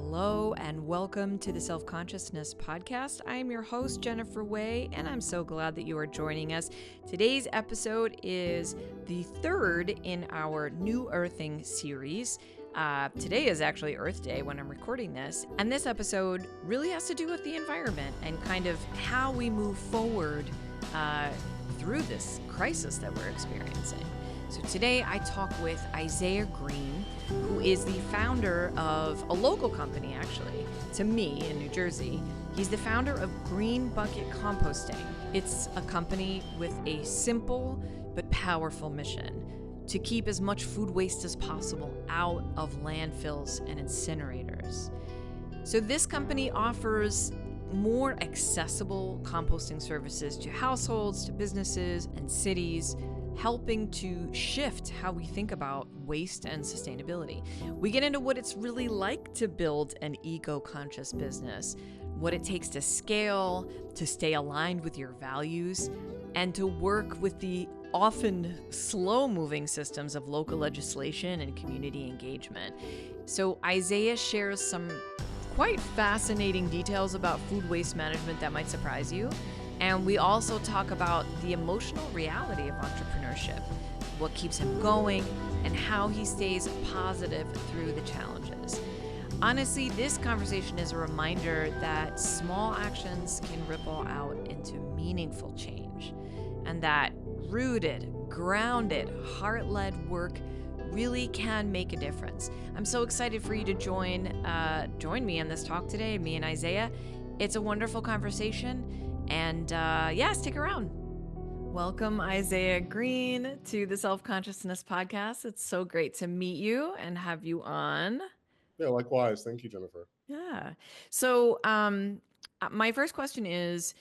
Hello and welcome to the Self-Consciousness Podcast. I am your host, Jennifer Way, and I'm so glad that you are joining us. Today's episode is the third in our New Earthing series. Today is actually Earth Day when I'm recording this, and this episode really has to do with the environment and kind of how we move forward through this crisis that we're experiencing. So today I talk with Isaiah Green, who is the founder of a local company, actually, to me in New Jersey. He's the founder of Green Bucket Composting. It's a company with a simple but powerful mission to keep as much food waste as possible out of landfills and incinerators. So this company offers more accessible composting services to households, to businesses, and cities, helping to shift how we think about waste and sustainability. We get into what it's really like to build an eco-conscious business, what it takes to scale, to stay aligned with your values, and to work with the often slow-moving systems of local legislation and community engagement. So Isaiah shares some quite fascinating details about food waste management that might surprise you. And we also talk about the emotional reality of entrepreneurship, what keeps him going, and how he stays positive through the challenges. Honestly, this conversation is a reminder that small actions can ripple out into meaningful change, and that rooted, grounded, heart-led work really can make a difference. I'm so excited for you to join me in this talk today, me and Isaiah. It's a wonderful conversation. And stick around. Welcome, Isaiah Green, to the Self-Consciousness Podcast. It's so great to meet you and have you on. Yeah, likewise. Thank you, Jennifer. Yeah. So my first question is,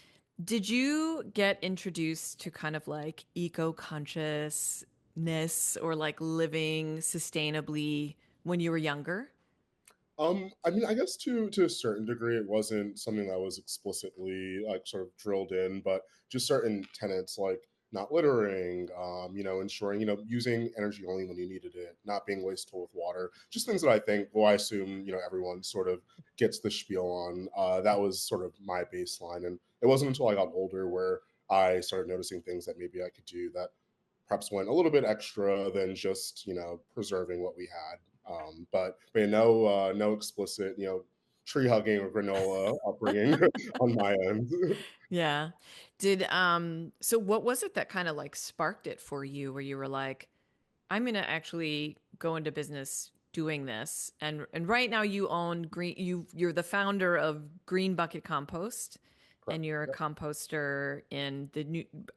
did you get introduced to kind of like eco-consciousness or like living sustainably when you were younger? I guess to a certain degree, it wasn't something that was explicitly like sort of drilled in, but just certain tenets like not littering, ensuring, using energy only when you needed it, not being wasteful with water, just things that I think, well, I assume, everyone sort of gets the spiel on. That was sort of my baseline. And it wasn't until I got older where I started noticing things that maybe I could do that perhaps went a little bit extra than just, preserving what we had. But no explicit, tree hugging or granola upbringing on my end. Yeah. So what was it that kind of like sparked it for you where you were like, I'm going to actually go into business doing this. And right now you own you're the founder of Green Bucket Compost, Correct. and you're a Yep. composter in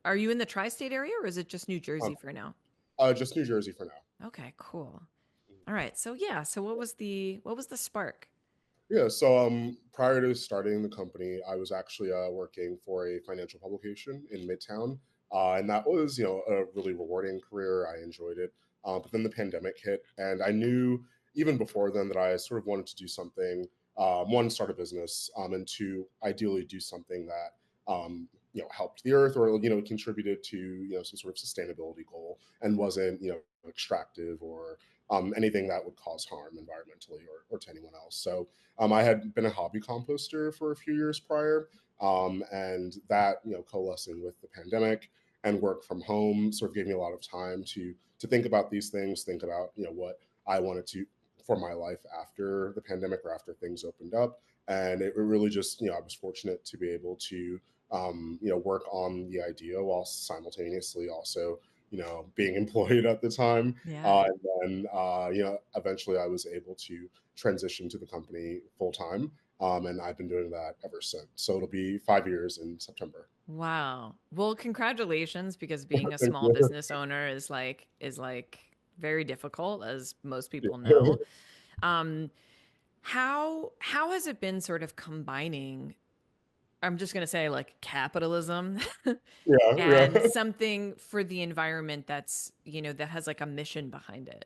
are you in the tri-state area, or is it just New Um, Jersey for now? just New Jersey for now. Okay, cool. All right. So what was the spark? Yeah. So prior to starting the company, I was actually working for a financial publication in Midtown, and that was a really rewarding career. I enjoyed it. But then the pandemic hit, and I knew even before then that I sort of wanted to do something. One, start a business, and two, ideally do something that helped the earth or contributed to some sort of sustainability goal and wasn't extractive or anything that would cause harm environmentally or to anyone else. So I had been a hobby composter for a few years prior, and that coalescing with the pandemic and work from home sort of gave me a lot of time to think about these things, think about what I wanted to for my life after the pandemic or after things opened up, and it really just I was fortunate to be able to work on the idea while simultaneously also being employed at the time. Yeah. And then eventually I was able to transition to the company full time. And I've been doing that ever since. So it'll be 5 years in September. Wow. Well, congratulations, because being a Thank small you. business owner is very difficult, as most people know. Um, how has it been sort of combining, I'm just going to say, like, capitalism Yeah, and yeah, something for the environment that has like a mission behind it?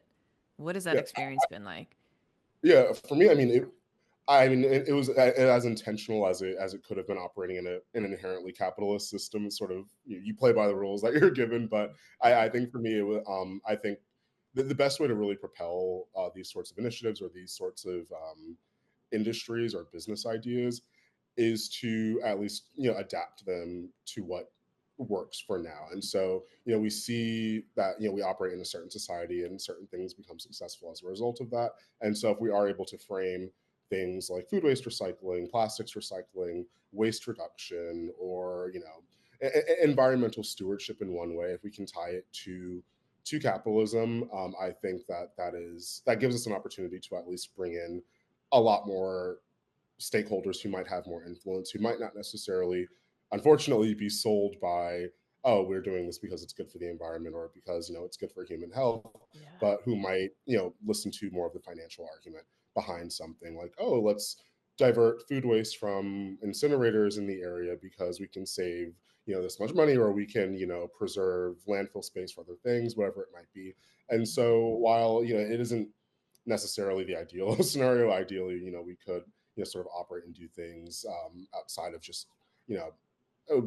What has that yeah, experience been like? yeah. For me, it was as intentional as it could have been operating in an inherently capitalist system. Sort of you play by the rules that you're given, but I think for me, I think the best way to really propel these sorts of initiatives or these sorts of industries or business ideas is to at least, adapt them to what works for now. And so, we see that, we operate in a certain society and certain things become successful as a result of that. And so if we are able to frame things like food waste recycling, plastics recycling, waste reduction, or, environmental stewardship in one way, if we can tie it to capitalism, I think that gives us an opportunity to at least bring in a lot more stakeholders who might have more influence, who might not necessarily, unfortunately, be sold by, oh, we're doing this because it's good for the environment or because, it's good for human health, Yeah. but who might, listen to more of the financial argument behind something like, oh, let's divert food waste from incinerators in the area because we can save, this much money, or we can, preserve landfill space for other things, whatever it might be. And so while, it isn't necessarily the ideal scenario, ideally, we could, sort of operate and do things outside of just, you know,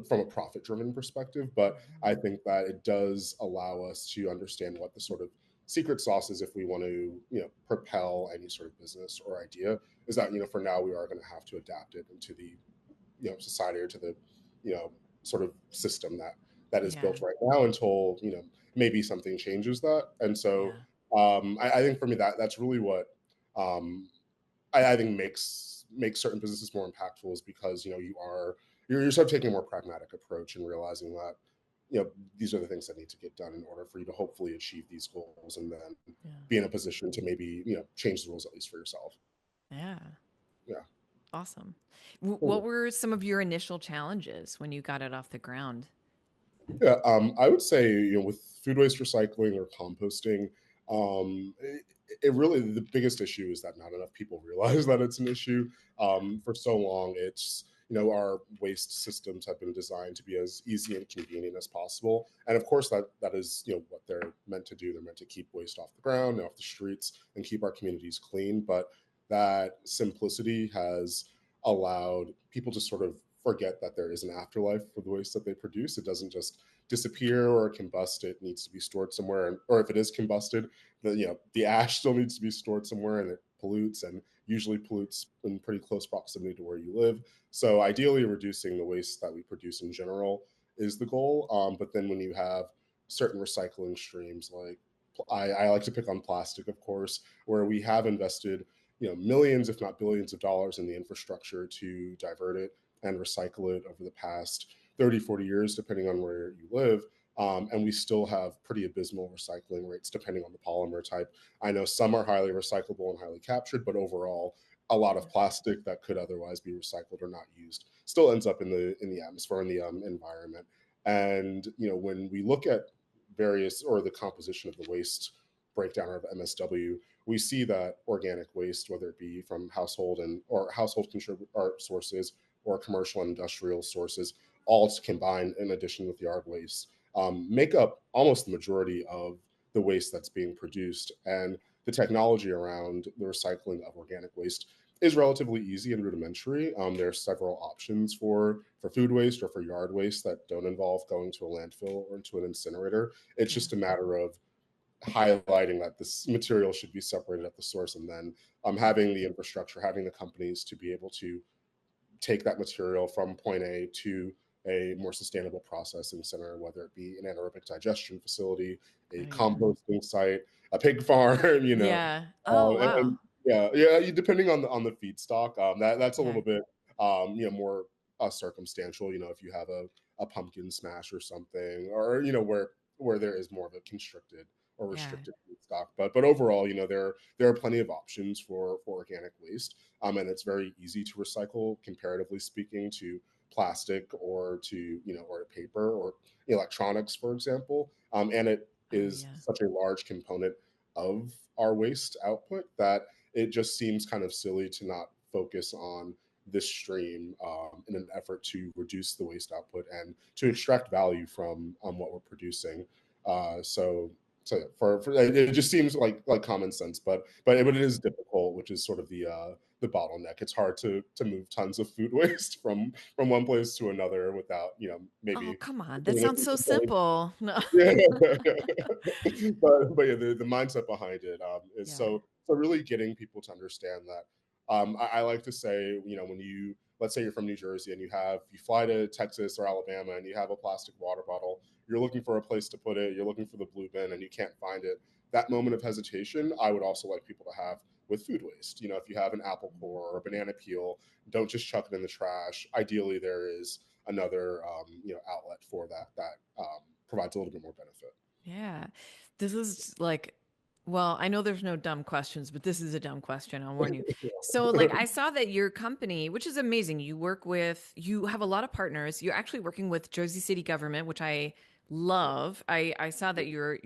from a profit driven perspective. But I think that it does allow us to understand what the sort of secret sauce is if we want to, propel any sort of business or idea. Is that, for now we are going to have to adapt it into the, society, or to the, you know, sort of system that is Yeah. built right now until, maybe something changes that. And so Yeah. I think for me that's really what um, I think makes certain businesses more impactful, is because you're sort of taking a more pragmatic approach and realizing that these are the things that need to get done in order for you to hopefully achieve these goals, and then Yeah. be in a position to maybe change the rules at least for yourself. Yeah. Yeah. Awesome. What were some of your initial challenges when you got it off the ground? Yeah, I would say, with food waste recycling or composting, it really, the biggest issue is that not enough people realize that it's an issue. For so long, it's, our waste systems have been designed to be as easy and convenient as possible, and of course that is, what they're meant to do. They're meant to keep waste off the ground, off the streets, and keep our communities clean. But that simplicity has allowed people to sort of forget that there is an afterlife for the waste that they produce. It doesn't just disappear or combust. It needs to be stored somewhere, or if it is combusted, the ash still needs to be stored somewhere, and it pollutes, and usually pollutes in pretty close proximity to where you live. So ideally, reducing the waste that we produce in general is the goal. But then when you have certain recycling streams, like I like to pick on plastic, of course, where we have invested millions, if not billions of dollars in the infrastructure to divert it and recycle it over the past 30, 40 years, depending on where you live. And we still have pretty abysmal recycling rates depending on the polymer type. I know some are highly recyclable and highly captured, but overall, a lot of plastic that could otherwise be recycled or not used still ends up in the atmosphere, in the environment. And when we look at various, or the composition of the waste breakdown of MSW, we see that organic waste, whether it be from household or household or sources, or commercial and industrial sources, all combined, in addition with yard waste, make up almost the majority of the waste that's being produced. And the technology around the recycling of organic waste is relatively easy and rudimentary. There are several options for food waste or for yard waste that don't involve going to a landfill or into an incinerator. It's Yeah. just a matter of highlighting that this material should be separated at the source, and then having the infrastructure, having the companies to be able to take that material from point A to a more sustainable processing center, whether it be an anaerobic digestion facility, Oh, a yeah. composting site, a pig farm, Yeah. Oh, and wow. yeah, depending on the feedstock, that's a Yeah. little bit more circumstantial. If you have a pumpkin smash or something, or where there is more of a constricted or Yeah. restricted feedstock. But overall, there are plenty of options for organic waste, and it's very easy to recycle, comparatively speaking, to plastic, or to or to paper, or electronics, for example. And it Oh, is yeah. such a large component of our waste output that it just seems kind of silly to not focus on this stream, in an effort to reduce the waste output and to extract value from what we're producing. So for it just seems like common sense, but it is difficult, which is sort of the bottleneck. It's hard to move tons of food waste from one place to another without Oh, maybe come on. That doing sounds it so simple. No. yeah. But yeah, the mindset behind it is Yeah. so really getting people to understand that I like to say, when let's say you're from New Jersey and you fly to Texas or Alabama and you have a plastic water bottle, you're looking for a place to put it, you're looking for the blue bin and you can't find it. That moment of hesitation, I would also like people to have with food waste. If you have an apple core or a banana peel, don't just chuck it in the trash. Ideally, there is another outlet for that provides a little bit more benefit. Yeah. This is like, well, I know there's no dumb questions, but this is a dumb question. I'll warn you. So, like, I saw that your company, which is amazing, you have a lot of partners. You're actually working with Jersey City government, which I love. I saw that you're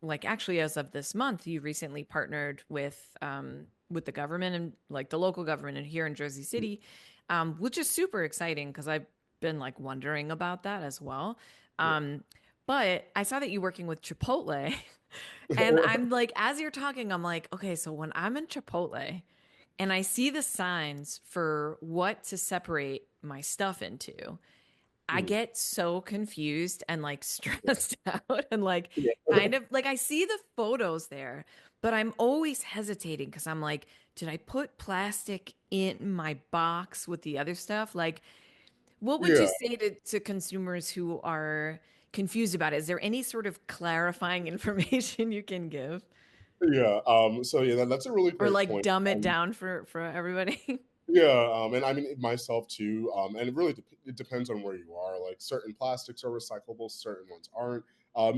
like, actually, as of this month, you recently partnered with the government and like the local government and here in Jersey City, which is super exciting because I've been like wondering about that as well. Yeah. Um, but I saw that you working with Chipotle. And I'm like, as you're talking, I'm like, okay, so when I'm in Chipotle and I see the signs for what to separate my stuff into, I Mhm. get so confused and like stressed out and like Yeah. kind of like I see the photos there, but I'm always hesitating because I'm like, did I put plastic in my box with the other stuff? Like, what would you Yeah. say to consumers who are confused about it? Is there any sort of clarifying information you can give? Yeah. So yeah, that's a really Or great like point. dumb it down for everybody? Yeah, and I mean myself too. And it really it depends on where you are. Like certain plastics are recyclable, certain ones aren't.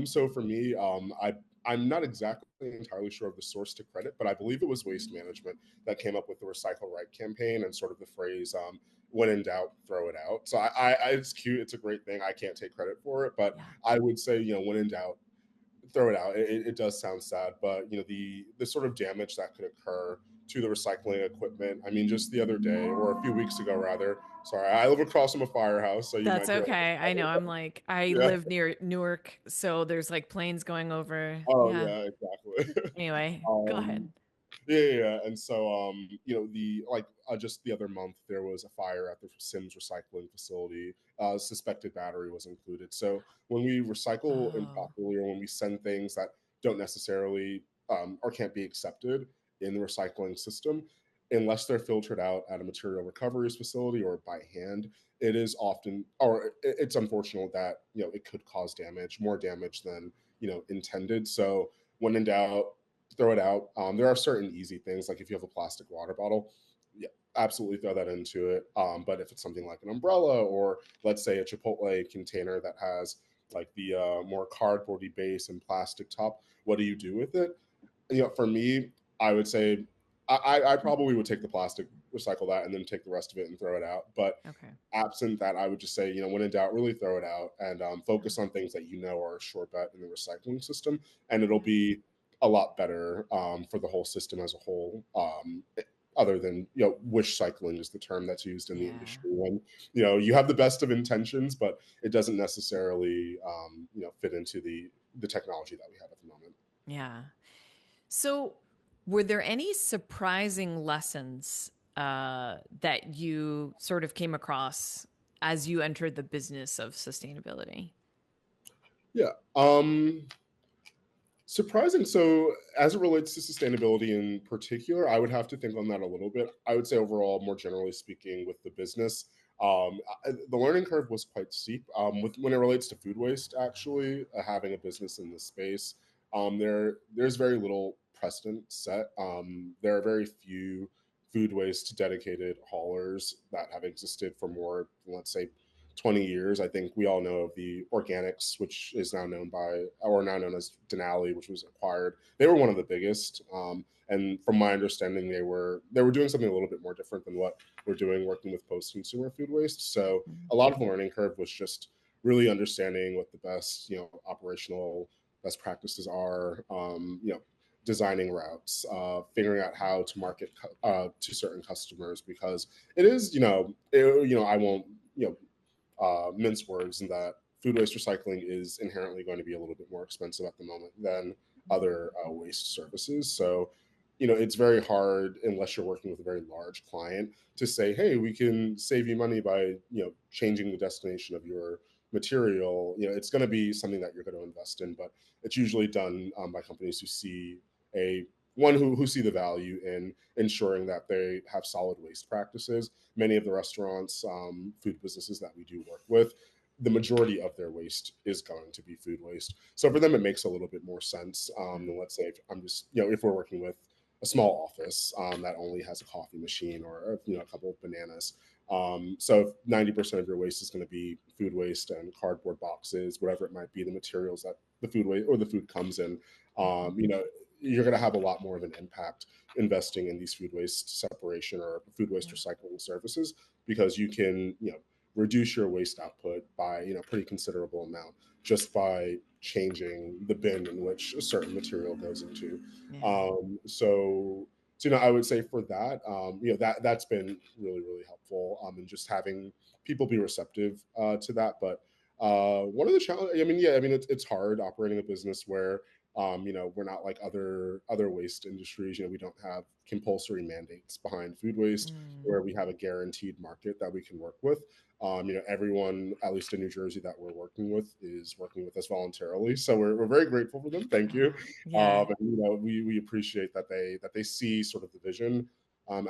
So for me, I'm not exactly entirely sure of the source to credit, but I believe it was Waste Management that came up with the Recycle Right campaign and sort of the phrase "when in doubt, throw it out." So it's cute. It's a great thing. I can't take credit for it, but Yeah. I would say when in doubt, throw it out. It does sound sad, but the sort of damage that could occur to the recycling equipment. I mean, just the other day, or a few weeks ago, rather. Sorry, I live across from a firehouse, so you That's might hear. okay. I know. I'm like, I Yeah. live near Newark, so there's like planes going over. Oh Yeah. yeah, exactly. Anyway, go um, ahead. yeah. And so, just the other month, there was a fire at the Sims recycling facility. Suspected battery was included. So when we recycle Oh, improperly, or when we send things that don't necessarily or can't be accepted in the recycling system, unless they're filtered out at a material recoveries facility or by hand, it is often, or it's unfortunate that it could cause damage, more damage than intended. So when in doubt, throw it out. There are certain easy things, like if you have a plastic water bottle, yeah, absolutely throw that into it. But if it's something like an umbrella, or let's say a Chipotle container that has like the more cardboardy base and plastic top, what do you do with it? For me, I would say I probably would take the plastic, recycle that, and then take the rest of it and throw it out. But okay. absent that, I would just say, when in doubt, really throw it out and focus on things that are a sure bet in the recycling system, and it'll Yeah. be a lot better for the whole system as a whole. Other than wish cycling is the term that's used in the Yeah. industry when you have the best of intentions, but it doesn't necessarily fit into the technology that we have at the moment. Yeah. So, were there any surprising lessons that you sort of came across as you entered the business of sustainability? Yeah. Surprising. So, as it relates to sustainability in particular, I would have to think on that a little bit. I would say overall, more generally speaking, with the business, the learning curve was quite steep. When it relates to food waste, actually, having a business in this space, there's very little precedent set. There are very few food waste dedicated haulers that have existed for more, let's say, 20 years. I think we all know of the Organics, which is now known by, or now known as Denali, which was acquired. They were one of the biggest. And from my understanding, they were doing something a little bit more different than what we're doing working with post-consumer food waste. So Mhm. a lot of the learning curve was just really understanding what the best, operational best practices are, designing routes, figuring out how to market to certain customers, because it is, I won't, mince words, in that food waste recycling is inherently going to be a little bit more expensive at the moment than other waste services. So, it's very hard unless you're working with a very large client to say, hey, we can save you money by, changing the destination of your material. It's going to be something that you're going to invest in, but it's usually done by companies who see a one who see the value in ensuring that they have solid waste practices. Many of the restaurants, food businesses that we do work with, the majority of their waste is going to be food waste. So for them, it makes a little bit more sense than, let's say, if I'm just, if we're working with a small office that only has a coffee machine or a couple of bananas. So if 90% of your waste is going to be food waste and cardboard boxes, whatever it might be, the materials that the food waste or the food comes in, you're going to have a lot more of an impact investing in these food waste separation or food waste Yeah. recycling services, because you can, reduce your waste output by, pretty considerable amount just by changing the bin in which a certain material goes into. Yeah. So I would say for that, that's been really, really helpful, and just having people be receptive to that. But one of the challenges, it's hard operating a business where, we're not like other waste industries. We don't have compulsory mandates behind food waste Mm. where we have a guaranteed market that we can work with. Everyone, at least in New Jersey, that we're working with is working with us voluntarily. So we're very grateful for them. Thank you. Yeah. And we appreciate that they see sort of the vision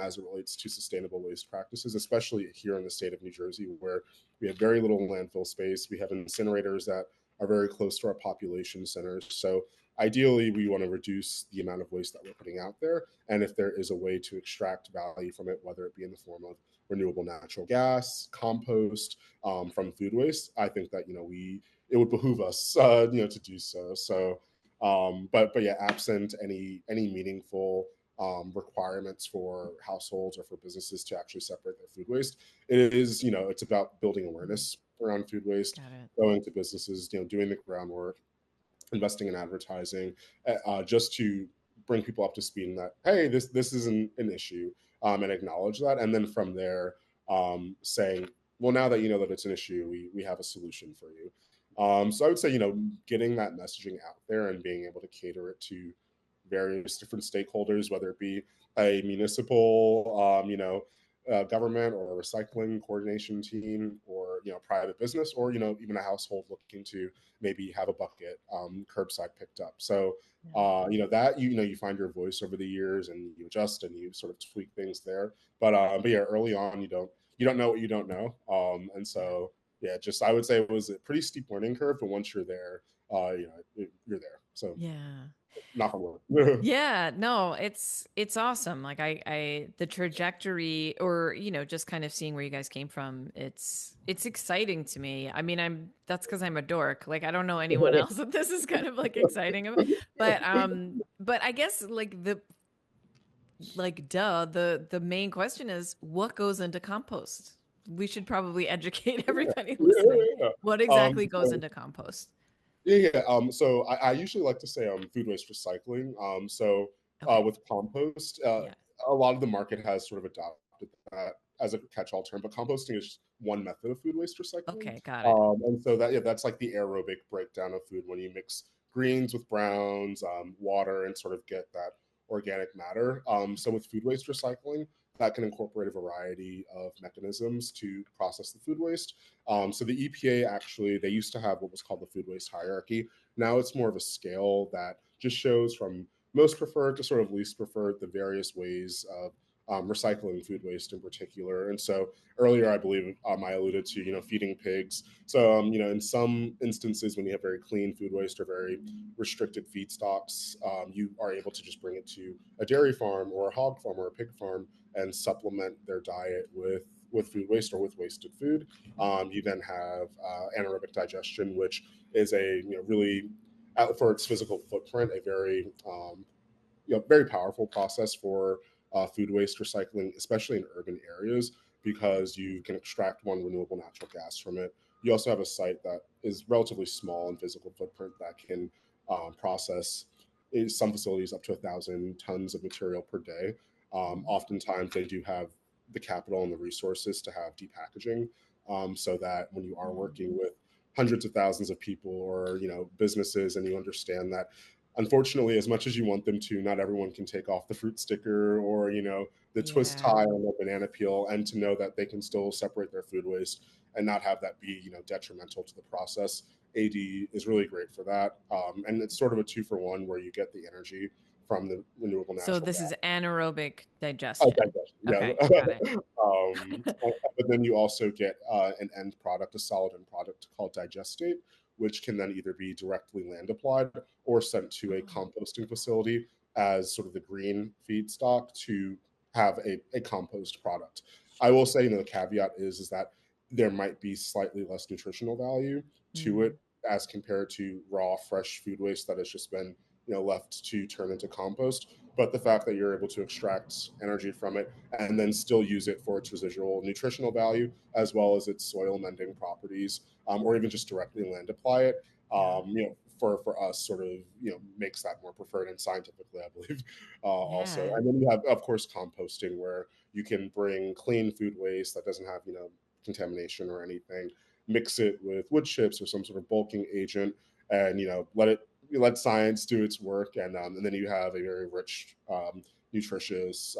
as it relates to sustainable waste practices, especially here in the state of New Jersey, where we have very little landfill space. We have incinerators that are very close to our population centers. So ideally, we want to reduce the amount of waste that we're putting out there. And if there is a way to extract value from it, whether it be in the form of renewable natural gas, compost, from food waste, I think that it would behoove us to do so. So, but yeah, absent any meaningful requirements for households or for businesses to actually separate their food waste, it is it's about building Mm. awareness around food waste, Got it. going to businesses, doing the groundwork, investing in advertising, just to bring people up to speed in that, hey, this is an issue, and acknowledge that, and then from there, saying, well, now that you know that it's an issue, we have a solution for you. So I would say, getting that messaging out there and being able to cater it to various different stakeholders, whether it be a municipal, government or a recycling coordination team, or private business, or even a household looking to maybe have a bucket curbside picked up. So Yeah. that you find your voice over the years and you adjust and you sort of tweak things there. But yeah, early on you don't know what you don't know, and Yeah. so yeah, just I would say it was a pretty steep learning curve, but once you're there, you're there. So Yeah. knock on wood. Yeah, no, it's awesome. Like I the trajectory or, just kind of seeing where you guys came from, it's exciting to me. I mean, that's because I'm a dork. Like I don't know anyone else that this is kind of like exciting about. But I guess the main question is what goes into compost? We should probably educate everybody listening. Yeah. What exactly goes So into compost? yeah. So I usually like to say food waste recycling. So Okay. with compost, Yeah. a lot of the market has sort of adopted that as a catch-all term, but composting is one method of food waste recycling. Okay, got it. And so that's like the aerobic breakdown of food when you mix greens with browns, water, and sort of get that organic matter. So with food waste recycling, that can incorporate a variety of mechanisms to process the food waste. So the EPA actually, they used to have what was called the food waste hierarchy. Now it's more of a scale that just shows from most preferred to sort of least preferred the various ways of recycling food waste in particular. And so earlier, I believe I alluded to feeding pigs. So in some instances, when you have very clean food waste or very restricted feedstocks, you are able to just bring it to a dairy farm or a hog farm or a pig farm and supplement their diet with food waste or with wasted food. You then have anaerobic digestion, which is a really for its physical footprint, a very very powerful process for food waste recycling, especially in urban areas, because you can extract one renewable natural gas from it. You also have a site that is relatively small in physical footprint that can process some facilities up to 1,000 tons of material per day. Oftentimes, they do have the capital and the resources to have depackaging, so that when you are Mm. working with hundreds of thousands of people or businesses, and you understand that unfortunately, as much as you want them to, not everyone can take off the fruit sticker or the twist Yeah. tie on the banana peel, and to know that they can still separate their food waste and not have that be detrimental to the process. AD is really great for that, and it's sort of a 2-for-1 where you get the energy from the renewable So natural this gas. is anaerobic Oh, digestion. digestion, Okay, yeah. got it. But then you also get an end product, a solid end product called digestate, which can then either be directly land applied or sent to a Oh, composting facility as sort of the green feedstock to have a compost product. I will say, the caveat is that there might be slightly less nutritional value to mm, it as compared to raw, fresh food waste that has just been left to turn into compost. But the fact that you're able to extract energy from it and then still use it for its residual nutritional value as well as its soil mending properties, or even just directly land apply it, yeah, for us sort of makes that more preferred, and scientifically I believe also. yeah, And then you have, of course, composting, where you can bring clean food waste that doesn't have contamination or anything, mix it with wood chips or some sort of bulking agent, and let science do its work, and then you have a very rich, nutritious,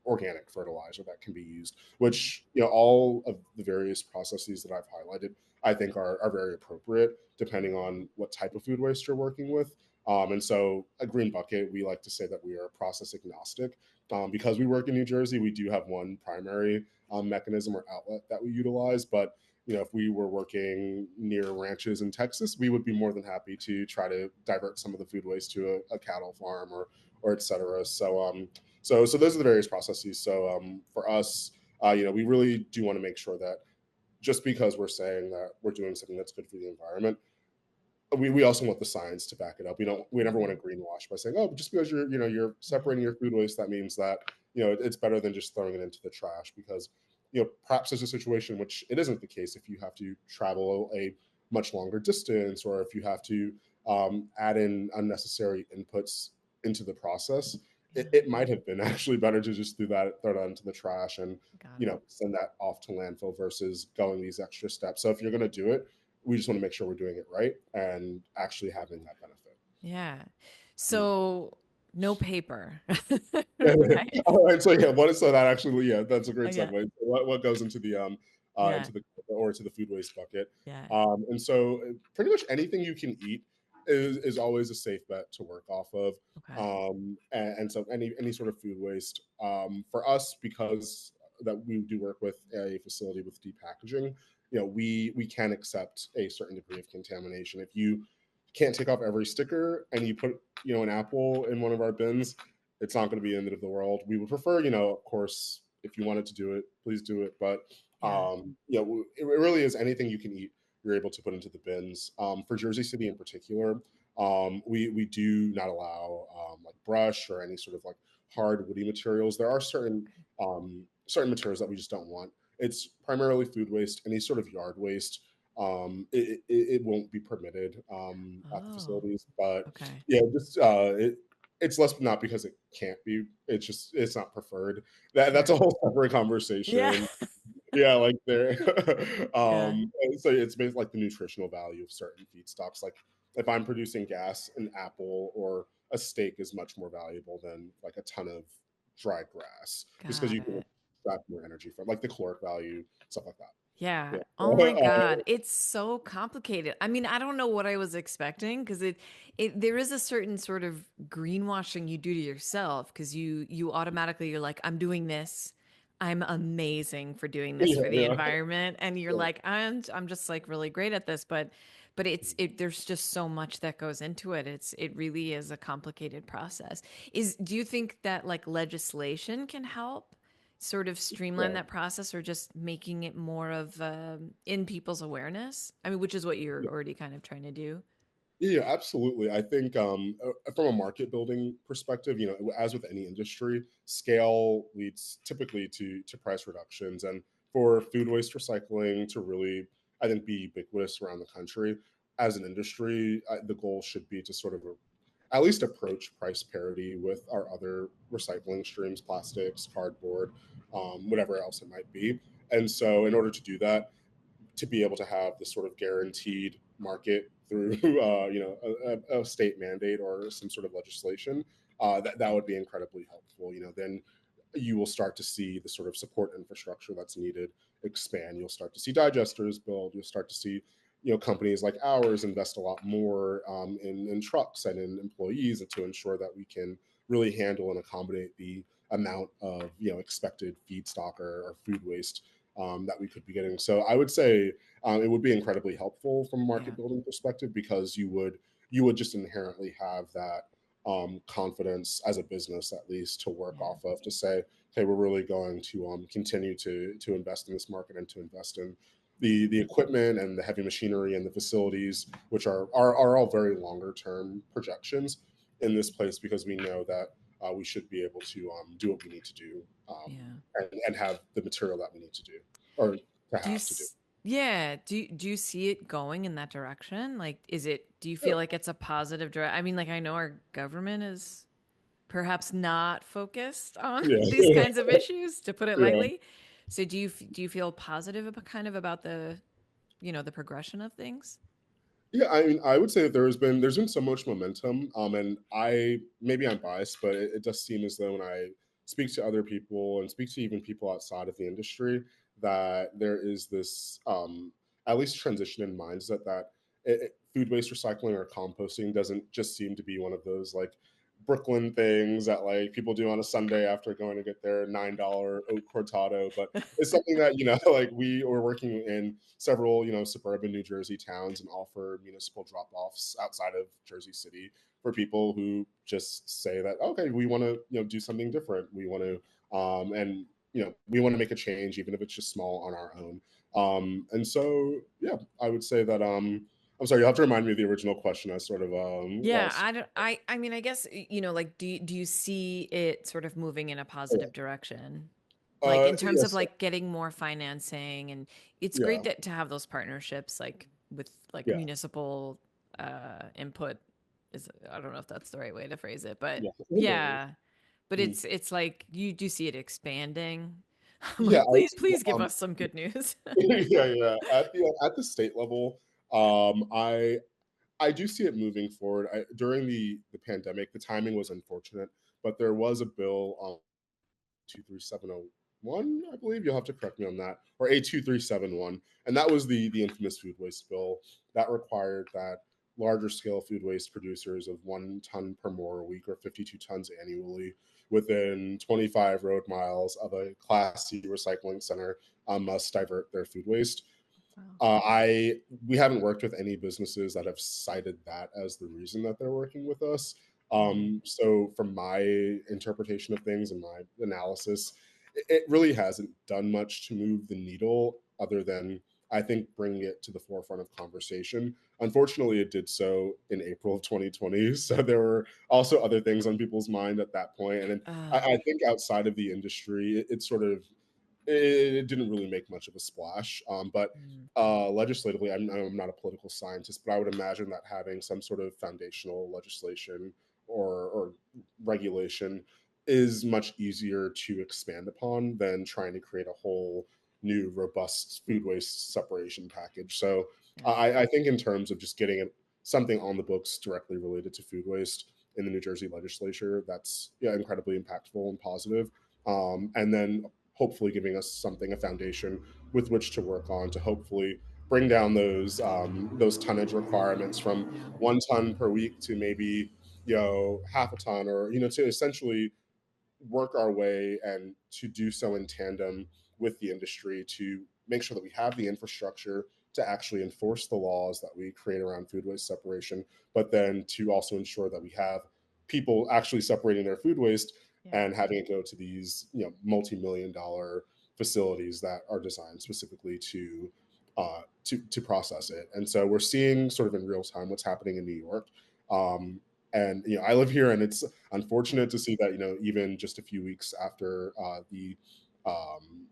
organic fertilizer that can be used. Which all of the various processes that I've highlighted, I think are very appropriate depending on what type of food waste you're working with. And so, a Green Bucket, we like to say that we are process agnostic. Because we work in New Jersey, we do have one primary mechanism or outlet that we utilize, but if we were working near ranches in Texas, we would be more than happy to try to divert some of the food waste to a cattle farm or et cetera. So those are the various processes. So for us, we really do want to make sure that just because we're saying that we're doing something that's good for the environment, we also want the science to back it up. We never want mhm, to greenwash by saying, oh, just because you're yeah, separating your food waste, that means that it's better than just throwing it into the trash. Because perhaps there's a situation in which it isn't the case. If you have to travel a much longer distance, or if you have to add in unnecessary inputs into the process, yeah, it might have been actually better to just throw that into the trash and got it. send that off to landfill versus going these extra steps. So if you're going to do it, we just want to make sure we're doing it right and actually having that benefit. Yeah. Mm. So no paper, right? All right, so yeah, so that actually, yeah, that's a great Yeah, segue. What goes yeah, into the or to the food waste bucket, yeah. and so pretty much anything you can eat is always a safe bet to work off of, Okay. and so any sort of food waste, for us, because that we do work with a facility with deep packaging, we can accept a certain degree of contamination. If you can't take off every sticker and you put an apple in one of our bins, it's not going to be the end of the world. We would prefer, of course, if you wanted to do it, please do it. But Yeah. it really is anything you can eat, you're able to put into the bins. For Jersey City in particular, we do not allow like brush or any sort of like hard woody materials. There are certain materials that we just don't want. It's primarily food waste, any sort of yard waste. It won't be permitted at the Oh, facilities, but okay. yeah, just it's less, not because it can't be. It's just it's not preferred. That's a Sure. whole separate Yeah. conversation. Yeah, like there. Yeah. So it's based like the nutritional value of certain feedstocks. Like if I'm producing gas, an apple or a steak is much more valuable than like a ton of dried grass, just because Got you can it. extract more energy from like the caloric value, stuff like that. Yeah. Yeah. Oh my God. It's so complicated. I mean, I don't know what I was expecting because it there is a certain sort of greenwashing you do to yourself because you automatically you're like, I'm doing this. I'm amazing for doing this Yeah, for the yeah, environment. And you're yeah. like, I'm just like really great at this, but it there's just so much that goes into it. It really is a complicated process. Do you think that like legislation can help sort of streamline Yeah. that process or just making it more of in people's awareness? I mean, which is what you're already kind of trying to do. Yeah, absolutely. I think from a market building perspective, as with any industry, scale leads typically to price reductions, and for food waste recycling to really, I think, be ubiquitous around the country as an industry, the goal should be to sort of at least approach price parity with our other recycling streams, plastics, cardboard, whatever else it might be. And so, in order to do that, to be able to have this sort of guaranteed market through a state mandate or some sort of legislation, that would be incredibly helpful. Then you will start to see the sort of support infrastructure that's needed expand. You'll start to see digesters build. You'll start to see companies like ours invest a lot more in trucks and in employees to ensure that we can really handle and accommodate the amount of expected feedstock or food waste that we could be getting. So I would say it would be incredibly helpful from a Yeah. market building perspective, because you would just inherently have that confidence as a business, at least, to work Yeah. off of, to say, okay, we're really going to continue to invest in this market, and to invest in the equipment and the heavy machinery and the facilities, which are all very longer term projections in this place, because we know that we should be able to do what we need to do, Yeah. and have the material that we need to do, or to Do you have to do. yeah, do you see it going in that direction? Like, do you feel like it's a positive direct? I mean, like, I know our government is perhaps not focused on Yeah, these kinds of issues, to put it yeah. lightly. So do you feel positive about kind of about the, the progression of things? Yeah, I mean, I would say that there's been so much momentum, and maybe I'm biased, but it does seem as though when I speak to other people and speak to even people outside of the industry, that there is this at least transition in mindset that food waste recycling or composting doesn't just seem to be one of those like Brooklyn things that like people do on a Sunday after going to get their $9 oat cortado, but it's something that like we are working in several suburban New Jersey towns, and offer municipal drop-offs outside of Jersey City for people who just say that, okay, we want to do something different. We want to and we want to make a change, even if it's just small, on our own. And so yeah, I would say that I'm sorry, you'll have to remind me of the original question. I sort of Yeah, lost. I don't I mean, I guess, like, do you see it sort of moving in a positive direction? Like, in terms of Yes. like getting more financing, and it's great Yeah. that to have those partnerships, like with like Yeah. municipal input is, I don't know if that's the right way to phrase it, but Yeah. No worries. yeah. But Mm. it's like you do see it expanding. I'm Yeah, like, I would say please give that, us some good news. yeah. At the state level, I do see it moving forward. During the pandemic, the timing was unfortunate, but there was a bill, 23701, I believe. You'll have to correct me on that, or A2371, and that was the infamous food waste bill that required that larger scale food waste producers of 1 ton per more a week, or 52 tons annually, within 25 road miles of a Class C recycling center, must divert their food waste. Wow. I We haven't worked with any businesses that have cited that as the reason that they're working with us. Mm. So from my interpretation of things and my analysis, it really hasn't done much to move the needle, other than, I think, bringing it to the forefront of conversation. Unfortunately, it did so in April of 2020. So there were also other things on people's mind at that point. And then Uh, I think outside of the industry, it sort of it didn't really make much of a splash. But mm, legislatively, I'm not a political scientist, but I would imagine that having some sort of foundational legislation or regulation is much easier to expand upon than trying to create a whole new robust food waste separation package. So yeah. I think in terms of just getting something on the books directly related to food waste in the New Jersey legislature, that's incredibly impactful and positive. And then hopefully giving us something, a foundation with which to work on, to hopefully bring down those tonnage requirements from Yeah. 1 ton per week to maybe half a ton, or to essentially work our way, and to do so in tandem with the industry, to make sure that we have the infrastructure to actually enforce the laws that we create around food waste separation, but then to also ensure that we have people actually separating their food waste Yeah. and having it go to these multi-million dollar facilities that are designed specifically to process it. And so we're seeing sort of in real time what's happening in New York. And I live here, and it's Yeah. unfortunate to see that even just a few weeks after um,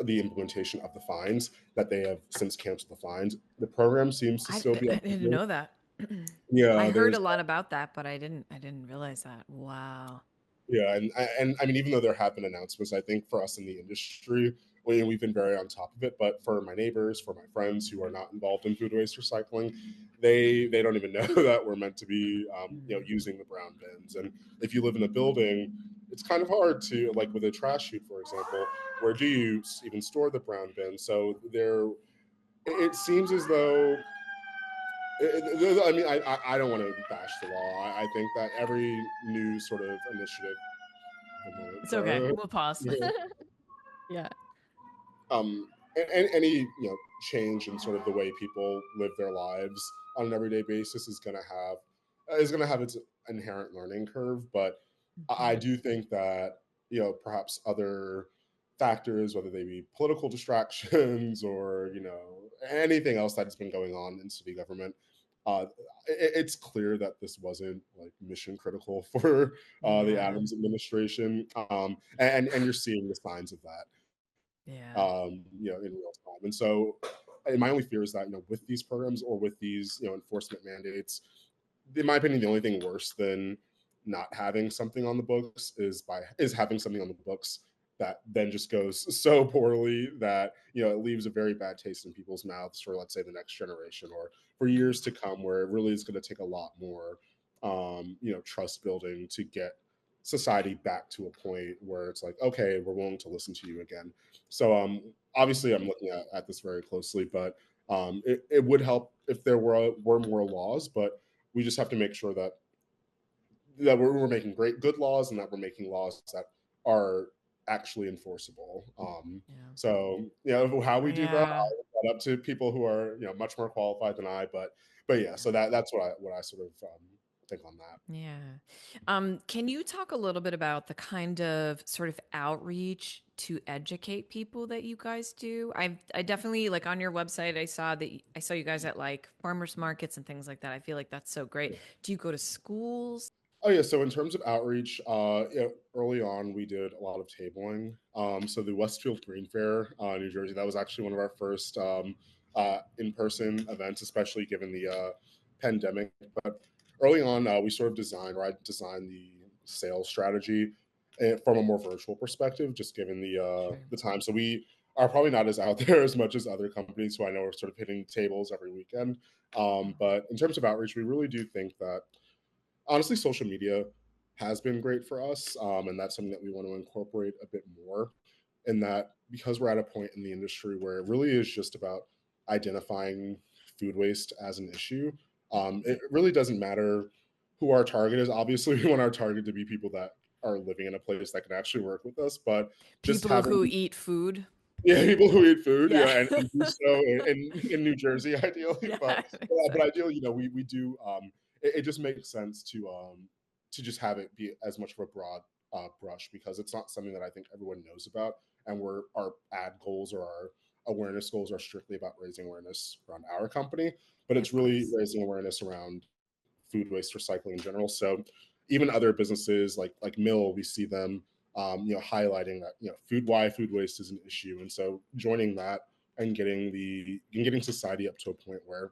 the implementation of the fines, that they have since canceled the fines. The program seems to still be I didn't active. know that. I Yeah, heard there's a lot about that, but I didn't realize that. Wow. Yeah, and I mean, even though there have been announcements, I think for us in the industry, we've been very on top of it. But for my neighbors, for my friends who are not involved in food waste recycling, they don't even know that we're meant to be Mm. using the brown bins. And if you live in a building, it's kind of hard to, like with a trash chute, for example, where do you even store the brown bin? So it seems as though I mean, I don't want to bash the law. I think that every new sort of initiative, one moment, It's okay. sorry. We'll pause. Yeah. Any change in sort of the way people live their lives on an everyday basis is going to have its inherent learning curve. But I Mhm. do think that perhaps other factors, whether they be political distractions or anything else that's been going on in city government, uh, it's clear that this wasn't like mission critical for the Yeah. Adams administration, and you're seeing the signs of that Yeah. in real time. And so, and my only fear is that with these programs or with these enforcement mandates, in my opinion, the only thing worse than not having something on the books is having something on the books that then just goes so poorly that it leaves a very bad taste in people's mouths for, let's say, the next generation or for years to come, where it really is going to take a lot more trust building to get society back to a point where it's like, okay, we're willing to listen to you again. So obviously I'm looking at this very closely, but it would help if there were more laws, but we just have to make sure that we're making good laws, and that we're making laws that are actually enforceable. Yeah. So how we do that, Yeah. I'll leave that up to people who are much more qualified than I. But yeah, so that's what I sort of think on that. Yeah. Can you talk a little bit about the kind of sort of outreach to educate people that you guys do? I definitely like on your website I saw you guys at like farmers markets and things like that. I feel like that's so great. Do you go to schools? Oh yeah, so in terms of outreach, early on we did a lot of tabling. So the Westfield Green Fair, New Jersey, that was actually one of our first in-person events, especially given the pandemic. But early on, we sort of designed, or I designed the sales strategy from a more virtual perspective, just given Sure. the time. So we are probably not as out there as much as other companies who I know are sort of hitting tables every weekend. But in terms of outreach, we really do think that honestly, social media has been great for us, and that's something that we want to incorporate a bit more. In that, because we're at a point in the industry where it really is just about identifying food waste as an issue. It really doesn't matter who our target is. Obviously, we want our target to be people that are living in a place that can actually work with us, but just People having who eat food. yeah, people who eat food, Yeah. and do so in New Jersey, ideally. Yeah, But exactly. ideally, we do. It just makes sense to just have it be as much of a broad brush, because it's not something that I think everyone knows about, and our ad goals or our awareness goals are strictly about raising awareness around our company, but it's Of really course. raising awareness around food waste recycling in general. So even other businesses like Mill, we see them highlighting that food waste is an issue, and so joining that and getting society up to a point where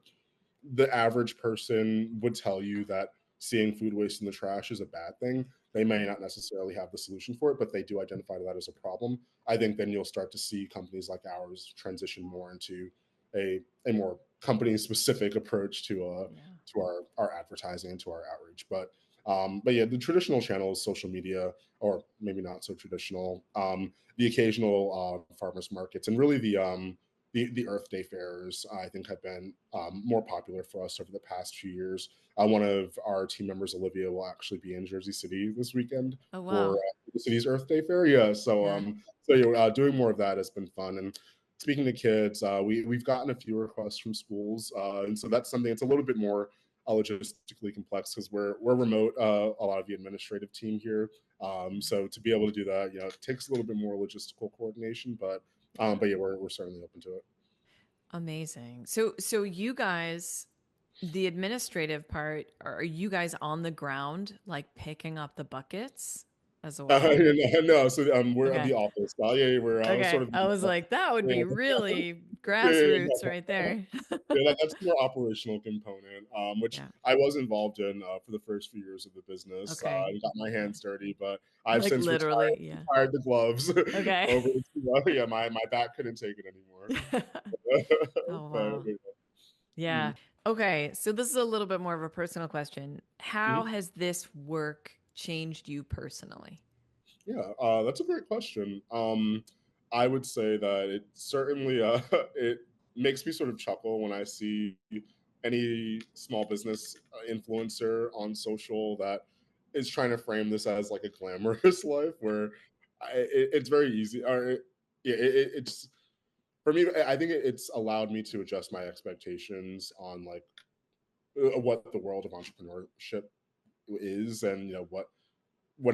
the average person would tell you that seeing food waste in the trash is a bad thing. They may Right. not necessarily have the solution for it, but they do identify that as a problem. I think then you'll start to see companies like ours transition more into a more company specific approach Yeah. to our advertising and to our outreach. But yeah, the traditional channels, social media, or maybe not so traditional, the occasional farmers markets, and really the Earth Day fairs, I think, have been more popular for us over the past few years. One of our team members, Olivia, will actually be in Jersey City this weekend Oh, for wow. the city's Earth Day fair. Yeah, Yeah. doing more of that has been fun. And speaking to kids, we've gotten a few requests from schools, and so that's something. It's a little bit more logistically complex because we're remote. A lot of the administrative team here, so to be able to do that, it takes a little bit more logistical coordination, but Yeah. but yeah, we're certainly open to it. Amazing. So you guys, the administrative part, are you guys on the ground like picking up the buckets as well? No, so we're at Okay. the office. Yeah, we're sort Okay. of I was like, that would be yeah, really grassroots yeah, right there. that's the more operational component, which Yeah. I was involved in for the first few years of the business. Okay. And got my Yeah. hands dirty, but I've Like since literally, yeah. retired the gloves Okay. over to yeah, my back couldn't take it anymore. Oh, But wow. yeah. Yeah. Mm, Okay. So this is a little bit more of a personal question. How mhm. has this work changed you personally? Yeah, that's a great question. I would say that it certainly it makes me sort of chuckle when I see any small business influencer on social that is trying to frame this as like a glamorous life, where it's very easy. It's for me. I think it's allowed me to adjust my expectations on like what the world of entrepreneurship is, and what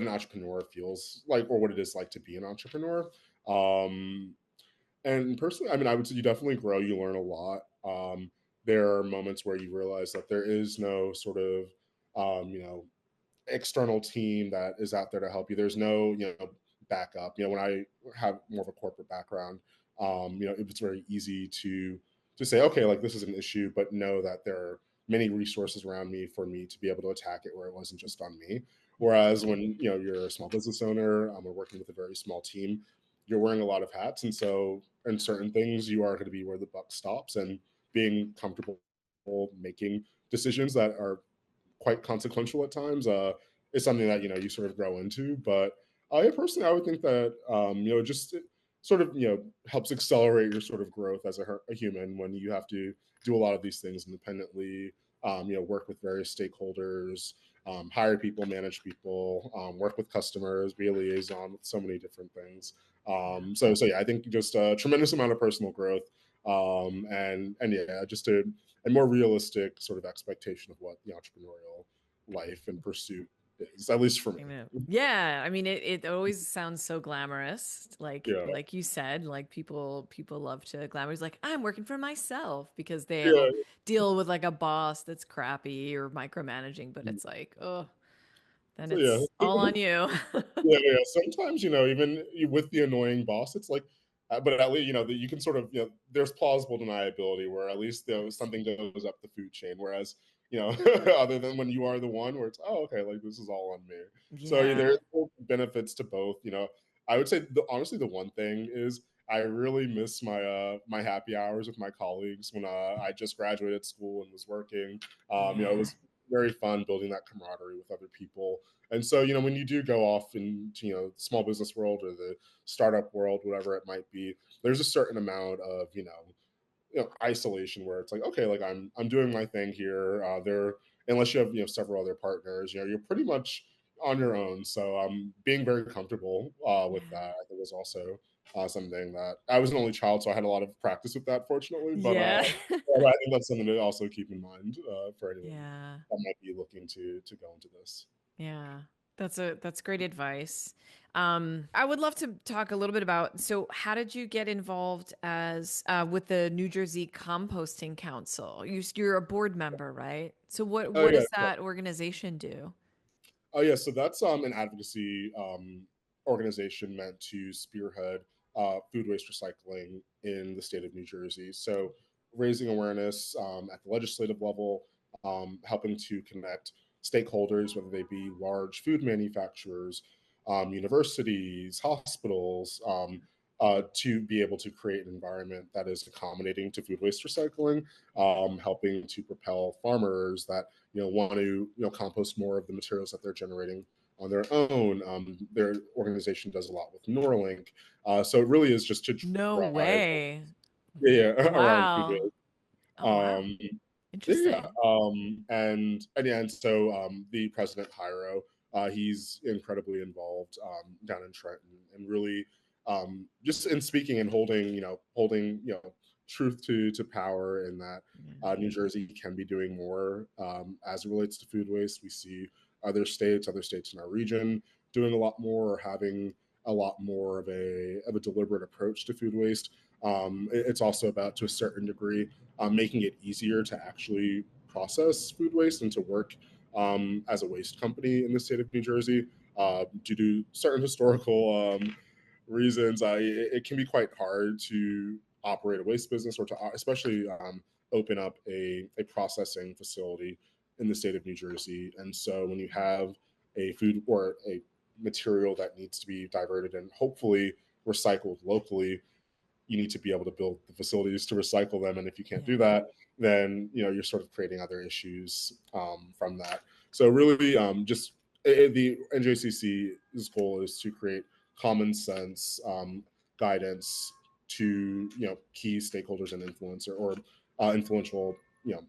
an entrepreneur feels like, or what it is like to be an entrepreneur. Um, and personally, I mean, I would say you definitely grow, you learn a lot. There are moments where you realize that there is no sort of, you know, external team that is out there to help you. There's no, backup. When I have more of a corporate background, it's very easy to say, okay, like this is an issue, but know that there are many resources around me for me to be able to attack it where it wasn't just on me. Whereas when you're a small business owner, or working with a very small team, you're wearing a lot of hats, and so in certain things you are going to be where the buck stops, and being comfortable making decisions that are quite consequential at times is something that you sort of grow into. But yeah, personally, I would think that just it sort of helps accelerate your sort of growth as a human when you have to do a lot of these things independently. Work with various stakeholders, hire people, manage people, work with customers, be a liaison with so many different things. So yeah, I think just a tremendous amount of personal growth, and yeah, just a more realistic sort of expectation of what the entrepreneurial life and pursuit is, at least for me. Yeah, I mean it always sounds so glamorous. Yeah, Like you said, like people love to glamorize like I'm working for myself because they'll yeah. deal with like a boss that's crappy or micromanaging, but it's like, oh, then So yeah, it's all on you. yeah. Sometimes even with the annoying boss, it's like, but at least that you can sort of there's plausible deniability where at least Yes. something goes up the food chain. Whereas other than when you are the one where it's, oh, okay, like this is all on me. So yeah, Yeah. there's benefits to both. I would say honestly the one thing is I really miss my happy hours with my colleagues when I just graduated school and was working. It Yeah. was very fun building that camaraderie with other people. And so, when you do go off into, the small business world or the startup world, whatever it might be, there's a certain amount of, isolation where it's like, okay, like I'm doing my thing here. There, unless you have, several other partners, you're pretty much on your own. So being very comfortable with Yeah. that, I think was also something that I was an only child, so I had a lot of practice with that, fortunately. But Yeah. I think that's something to also keep in mind for anyone Yeah. that might be looking to go into this. Yeah, that's great advice. I would love to talk a little bit about, so how did you get involved as with the New Jersey Composting Council? You're a board member, right? So Oh what yeah. does that organization do? Oh yeah, so that's an advocacy organization meant to spearhead food waste recycling in the state of New Jersey. So raising awareness at the legislative level, helping to connect stakeholders, whether they be large food manufacturers, universities, hospitals, to be able to create an environment that is accommodating to food waste recycling, helping to propel farmers that want to compost more of the materials that they're generating on their own. Their organization does a lot with Neuralink, so it really is just to No drive, way. around food Wow. waste. Oh, wow. Um, yeah, Interesting. and so the president Hiro, he's incredibly involved down in Trenton, and really just in speaking and holding truth to power, in that Yeah. New Jersey can be doing more as it relates to food waste. We see other states in our region doing a lot more, or having a lot more of a deliberate approach to food waste. It's also about, to a certain degree, making it easier to actually process food waste and to work as a waste company in the state of New Jersey. Due to certain historical reasons, it can be quite hard to operate a waste business, or to especially open up a processing facility in the state of New Jersey. And so when you have a food or a material that needs to be diverted and hopefully recycled locally, you need to be able to build the facilities to recycle them. And if you can't do Yeah. that, then you're sort of creating other issues from that. So really, just the NJCC's goal is to create common sense guidance to key stakeholders and influencer, or influential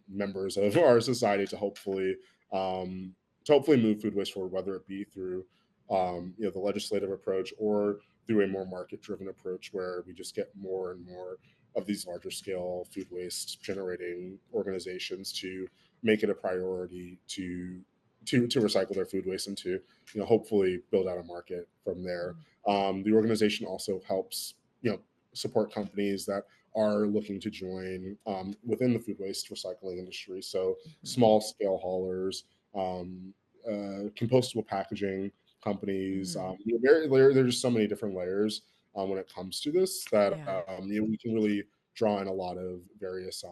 members of our society um, to hopefully move food waste forward, whether it be through the legislative approach or through a more market driven approach where we just get more and more of these larger scale food waste generating organizations to make it a priority to recycle their food waste and to hopefully build out a market from there. The organization also helps support companies that are looking to join within the food waste recycling industry. So Mhm. small scale haulers, compostable packaging companies. Mm. There's just so many different layers when it comes to this that Yeah. we can really draw in a lot of various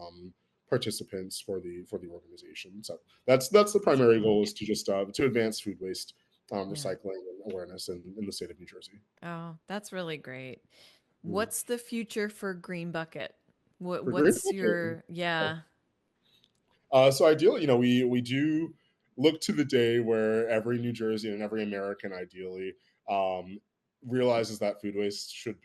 participants for the organization. So that's the That's primary cool. goal, is to just to advance food waste Yeah. recycling and awareness in the state of New Jersey. Oh, that's really great. Mm. What's the future for Green Bucket? For Green What's Bucket, your yeah. so ideally, we do look to the day where every New Jersey and every American ideally um, realizes that food waste should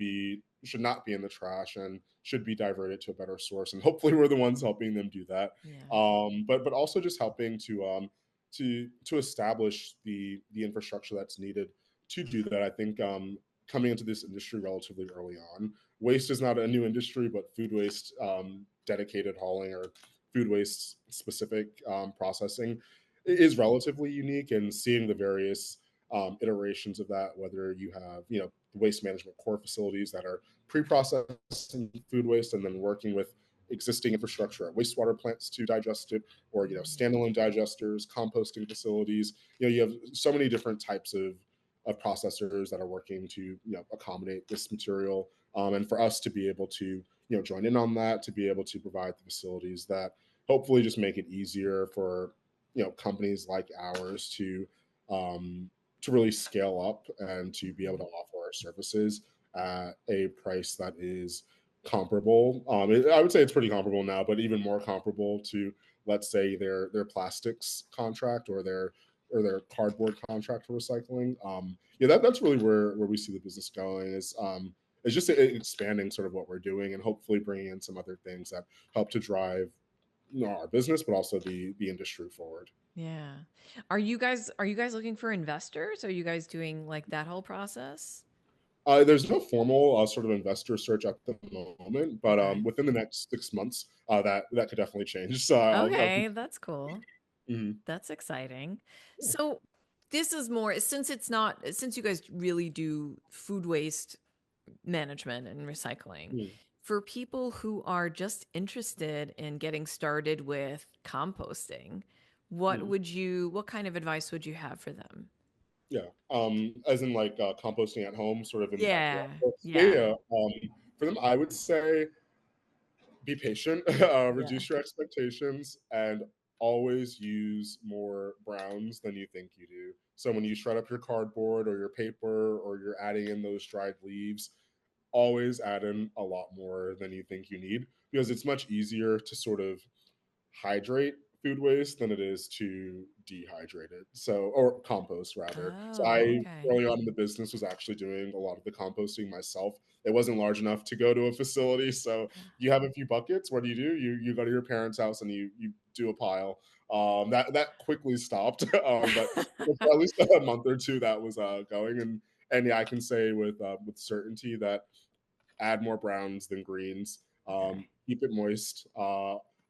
not be in the trash and should be diverted to a better source. And hopefully, we're the ones helping them do that. Yeah. But also just helping to establish the infrastructure that's needed to do that. I think coming into this industry relatively early on, waste is not a new industry, but food waste dedicated hauling or food waste specific processing is relatively unique, and seeing the various iterations of that, whether you have waste management core facilities that are pre-processing food waste and then working with existing infrastructure at wastewater plants to digest it, or standalone digesters, composting facilities. You have so many different types of processors that are working to accommodate this material, and for us to be able to join in on that, to be able to provide the facilities that hopefully just make it easier for companies like ours to really scale up and to be able to offer our services at a price that is comparable. I would say it's pretty comparable now, but even more comparable to, let's say, their plastics contract or their cardboard contract for recycling. That's really where we see the business going. Is just expanding sort of what we're doing and hopefully bringing in some other things that help to drive our business, but also the industry forward. Yeah. Are you guys looking for investors? Are you guys doing like that whole process? There's no formal sort of investor search at the moment, but Okay. within the next 6 months, that could definitely change. So I'll keep. Okay, that's cool. Mhm. That's exciting. Yeah. So this is more since you guys really do food waste management and recycling. Mhm. For people who are just interested in getting started with composting, Mhm. what kind of advice would you have for them? Yeah. As in like composting at home, sort of in the backyard. Yeah. Yeah, Yeah. yeah. For them, I would say be patient, Yeah. reduce your expectations, and always use more browns than you think you do. So when you shred up your cardboard or your paper or you're adding in those dried leaves, always add in a lot more than you think you need, because it's much easier to sort of hydrate food waste than it is to dehydrate it. So, or compost rather. So Oh, I okay. early on in the business was actually doing a lot of the composting myself. It wasn't large enough to go to a facility. So you have a few buckets. What do? You go to your parents' house and you do a pile. That quickly stopped. But for at least a month or two that was going, and yeah, I can say with certainty that add more browns than greens. Okay. Keep it moist.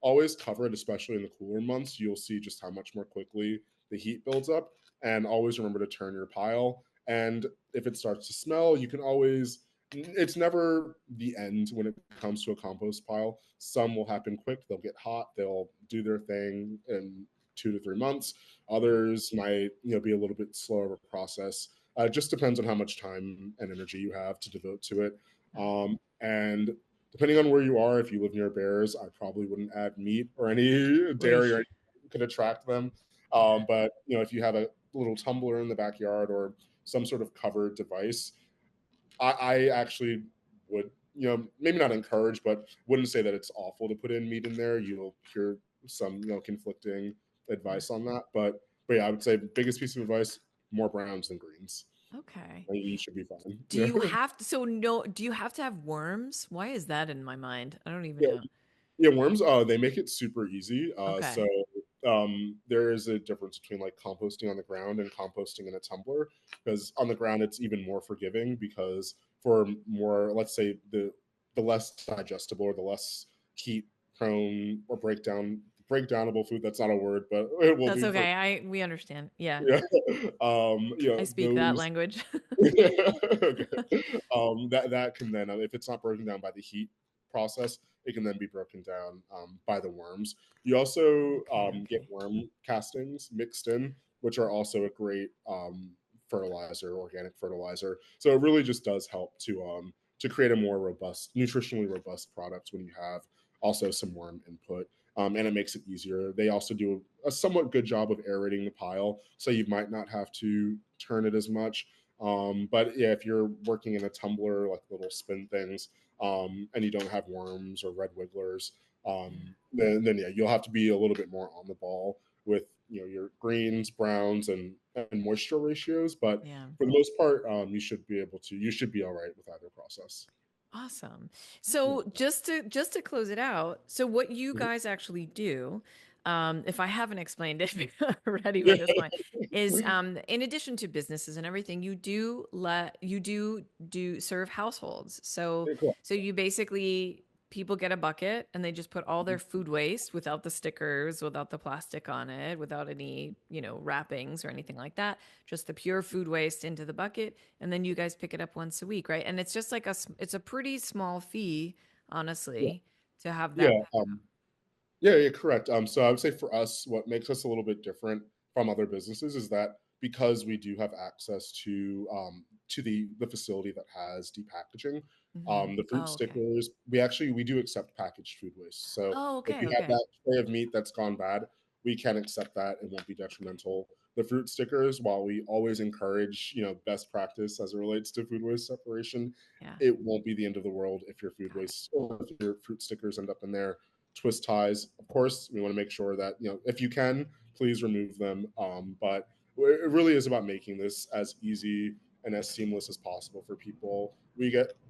Always cover it, especially in the cooler months. You'll see just how much more quickly the heat builds up. And always remember to turn your pile. And if it starts to smell, you can always. It's never the end when it comes to a compost pile. Some will happen quick. They'll get hot. They'll do their thing in 2 to 3 months. Others might, be a little bit slower of a process. It just depends on how much time and energy you have to devote to it. And depending on where you are, if you live near bears, I probably wouldn't add meat or any dairy or Oish. anything that could attract them. Yeah. But if you have a little tumbler in the backyard or some sort of covered device, I actually would, maybe not encourage, but wouldn't say that it's awful to put in meat in there. You'll hear some, conflicting Yeah. advice on that. But yeah, I would say biggest piece of advice: more browns than greens. Okay. And you should be fine. Do you have to, so no, do you have to have worms? Why is that in my mind? I don't even Yeah, know. Yeah, worms, they make it super easy. Okay. There is a difference between like composting on the ground and composting in a tumbler, because on the ground it's even more forgiving, because for more, let's say the less digestible or the less heat prone or breakdownable food, that's not a word, but it will That's do for, okay. We understand. Yeah. yeah. I speak that Those language. okay. That can then, if it's not broken down by the heat process, it can then be broken down by the worms. You also Okay, get okay. worm castings mixed in, which are also a great fertilizer, organic fertilizer. So it really just does help to create a more robust, nutritionally robust product when you have also some worm input. And it makes it easier. They also do a somewhat good job of aerating the pile, so you might not have to turn it as much. But yeah, if you're working in a tumbler, like little spin things, and you don't have worms or red wigglers, Yeah. then yeah, you'll have to be a little bit more on the ball with your greens, browns, and moisture ratios. But Yeah. for the most part, you should be all right with either process. Awesome. Yeah. So just to close it out, so what you Mhm. guys actually do, if I haven't explained it already Yeah. by this point, is in addition to businesses and everything, you do serve households. So Yeah, cool. so you basically people get a bucket and they just put all their food waste without the stickers, without the plastic on it, without any, wrappings or anything like that, just the pure food waste into the bucket, and then you guys pick it up once a week, right? And it's just like it's a pretty small fee, Yeah. honestly, to have that. Yeah. Yeah, correct. So I would say for us, what makes us a little bit different from other businesses is that because we do have access to the facility that has deep packaging, the fruit Oh, okay. stickers, we do accept packaged food waste. So Oh, if okay, you have okay. that tray of meat that's gone bad, we can accept that. It won't be detrimental. The fruit stickers, while we always encourage, best practice as it relates to food waste separation, Yeah. it won't be the end of the world if your food Got it. waste or if your fruit stickers end up in there. Twist ties, of course, we want to make sure that, if you can, please remove them. But it really is about making this as easy and as seamless as possible for people.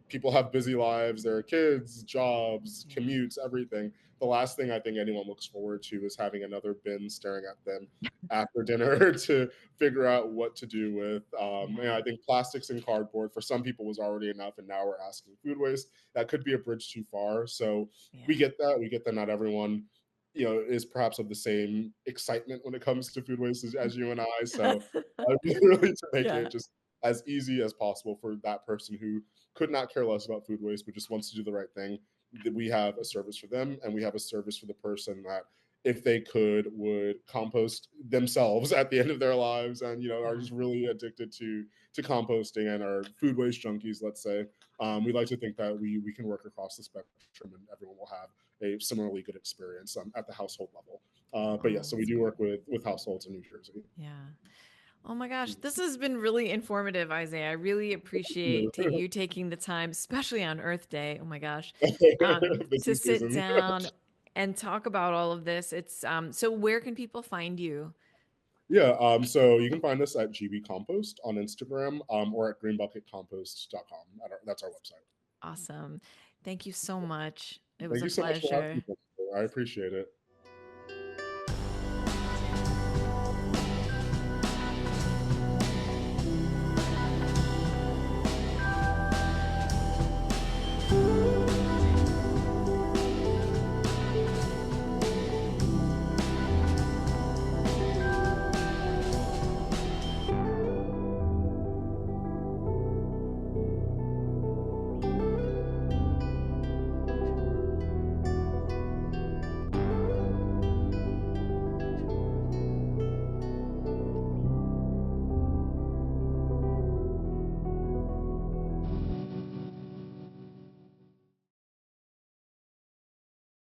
People have busy lives, there are kids, jobs, Yeah. commutes, everything. The last thing I think anyone looks forward to is having another bin staring at them after dinner to figure out what to do with. And Yeah. I think plastics and cardboard for some people was already enough, and now we're asking food waste. That could be a bridge too far. So we Yeah. get that. We get that not everyone, is perhaps of the same excitement when it comes to food waste as you and I. So really to make it Yeah. just as easy as possible for that person who could not care less about food waste, but just wants to do the right thing. That we have a service for them, and we have a service for the person that, if they could, would compost themselves at the end of their lives, and are Yeah. just really addicted to composting and are food waste junkies, let's say. We like to think that we can work across the spectrum and everyone will have a similarly good experience at the household level. But yeah, Oh, so we that's do great. work with households in New Jersey. Yeah. Oh my gosh, this has been really informative, Isaiah. I really appreciate you taking the time, especially on Earth Day. Oh my gosh, to Busy sit season. down and talk about all of this. It's so where can people find you? Yeah, so you can find us at GB Compost on Instagram, or at greenbucketcompost.com. That's our website. Awesome. Thank you so much. It was Thank a you so much for having pleasure. me. I appreciate it.